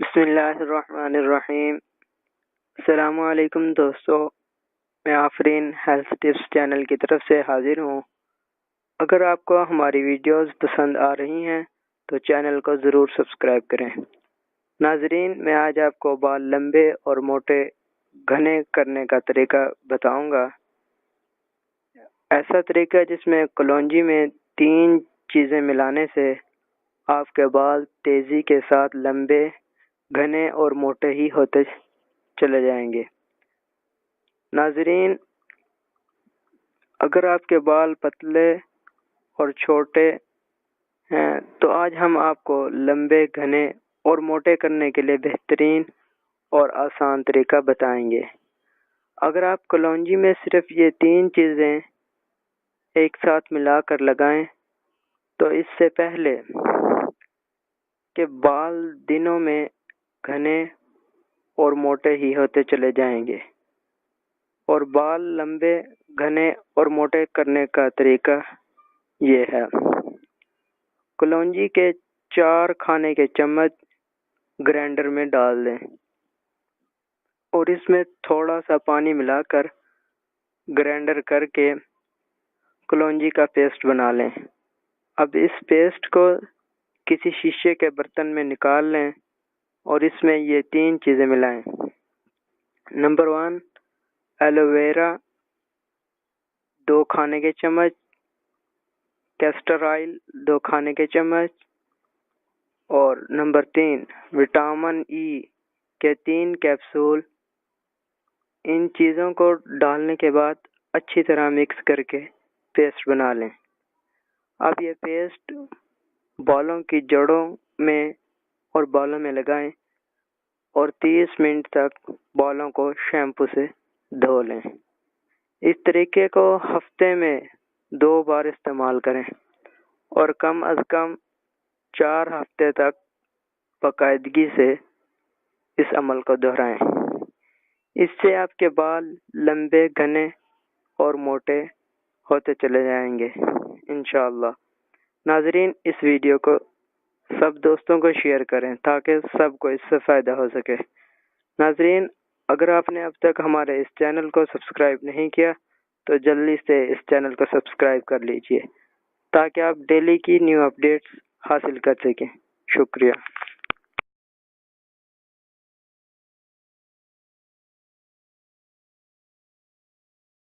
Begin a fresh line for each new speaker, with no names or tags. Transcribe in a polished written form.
بسم اللہ الرحمن الرحیم۔ السلام علیکم دوستو، میں آفرین ہیلتھ ٹپس چینل کی طرف سے حاضر ہوں۔ اگر آپ کو ہماری ویڈیوز پسند آ رہی ہیں تو چینل کو ضرور سبسکرائب کریں۔ ناظرین، میں آج آپ کو بال لمبے اور موٹے گھنے کرنے کا طریقہ بتاؤں گا۔ ایسا طریقہ جس میں کلونجی میں 3 چیزیں ملانے سے آپ کے بال تیزی کے ساتھ لمبے، گھنے اور موٹے ہی ہوتے چلے جائیں گے۔ ناظرین، اگر آپ کے بال پتلے اور چھوٹے ہیں تو آج ہم آپ کو لمبے، گھنے اور موٹے کرنے کے لیے بہترین اور آسان طریقہ بتائیں گے۔ اگر آپ کلونجی میں صرف یہ 3 چیزیں ایک ساتھ ملا کر لگائیں تو اس سے پہلے کہ بال دنوں میں گھنے اور موٹے ہی ہوتے چلے جائیں گے۔ اور بال لمبے، گھنے اور موٹے کرنے کا طریقہ یہ ہے۔ کلونجی کے 4 کھانے کے چمچ گرینڈر میں ڈال دیں اور اس میں تھوڑا سا پانی ملا کر گرینڈر کر کے کلونجی کا پیسٹ بنا لیں۔ اب اس پیسٹ کو کسی شیشے کے برتن میں نکال لیں اور اس میں یہ 3 چیزیں ملائیں۔ نمبر 1، ایلو ویرا 2 کھانے کے چمچ، کیسٹر آئل 2 کھانے کے چمچ، اور نمبر 3، وٹامن ای کے 3 کیپسول۔ ان چیزوں کو ڈالنے کے بعد اچھی طرح مکس کر کے پیسٹ بنا لیں۔ اب یہ پیسٹ بالوں کی جڑوں میں اور بالوں میں لگائیں اور 30 منٹ تک بالوں کو شیمپو سے دھو لیں۔ اس طریقے کو ہفتے میں 2 بار استعمال کریں اور کم از کم 4 ہفتے تک باقاعدگی سے اس عمل کو دہرائیں۔ اس سے آپ کے بال لمبے، گھنے اور موٹے ہوتے چلے جائیں گے انشاءاللہ۔ ناظرین، اس ویڈیو کو سب دوستوں کو شیئر کریں تاکہ سب کو اس سے فائدہ ہو سکے۔ ناظرین، اگر آپ نے اب تک ہمارے اس چینل کو سبسکرائب نہیں کیا تو جلدی سے اس چینل کو سبسکرائب کر لیجئے تاکہ آپ ڈیلی کی نیو اپڈیٹس حاصل کر سکیں۔ شکریہ۔